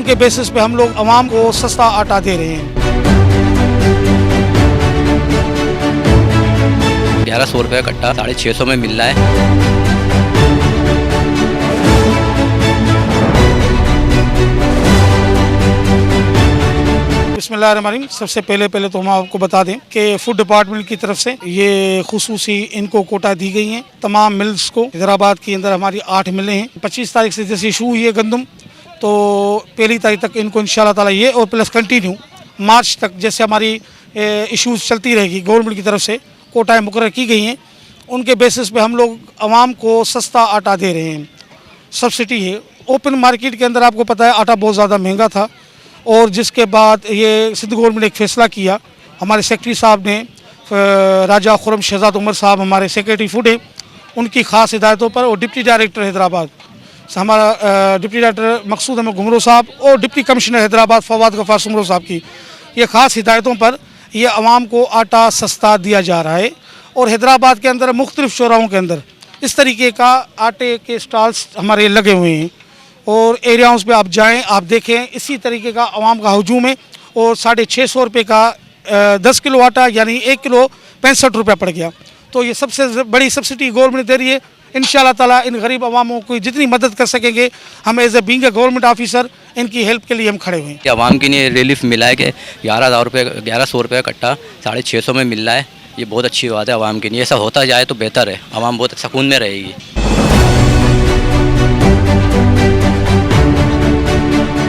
उनके बेसिस पे हम लोग आवाम को सस्ता आटा दे रहे हैं। 1100 रुपये का कट्टा 650 में मिल रहा है। बिस्मिल्लाहिर्रहमानिर्रहीम। सबसे पहले तो हम आपको बता दें कि फूड डिपार्टमेंट की तरफ से ये खुसूसी इनको कोटा दी गई हैं तमाम मिल्स को। हैदराबाद के अंदर हमारी 8 मिलें हैं। 25 तारीख से जैसे इशू हुई है गंदम, तो 1 तारीख तक इनको इंशाल्लाह ताला ये और प्लस कंटिन्यू मार्च तक जैसे हमारी इशूज़ चलती रहेगी। गवर्नमेंट की तरफ से कोटाएँ मुकर्रर की गई हैं, उनके बेसिस पे हम लोग आवाम को सस्ता आटा दे रहे हैं। सब्सिडी है। ओपन मार्केट के अंदर आपको पता है आटा बहुत ज़्यादा महंगा था, और जिसके बाद ये सिंध गवर्नमेंट ने एक फ़ैसला किया। हमारे सेक्रेटरी साहब ने, राजा खुरम शहजाद उमर साहब हमारे सेक्रेटरी फूड हैं, उनकी ख़ास हिदायतों पर, और डिप्टी डायरेक्टर हैदराबाद हमारा डिप्टी डायरेक्टर मकसूद अहमद घुमरो साहब और डिप्टी कमिश्नर हैदराबाद फवाद गफ़ार सुमरो साहब की ये ख़ास हिदायतों पर ये आवाम को आटा सस्ता दिया जा रहा है। और हैदराबाद के अंदर मुख्तलिफ़ चौराहों के अंदर इस तरीके का आटे के स्टॉल्स हमारे लगे हुए हैं, और एरियाज़ पे आप जाएं, आप देखें इसी तरीके का आवाम का हजूम है। और 650 रुपये का 10 किलो आटा यानी 1 किलो 65 रुपये पड़ गया। तो ये सबसे बड़ी सब्सिडी गवर्नमेंट दे रही है। इंशाल्लाह ताला इन गरीब आवामों को जितनी मदद कर सकेंगे, हम as a being a government officer इनकी हेल्प के लिए हम खड़े हुए हैं। आवाम के लिए रिलीफ मिला है कि 1100 रुपये का कट्टा 650 में मिल रहा है। ये बहुत अच्छी बात है आवाम के लिए। ऐसा होता जाए तो बेहतर है, आवाम बहुत सुकून में रहेगी।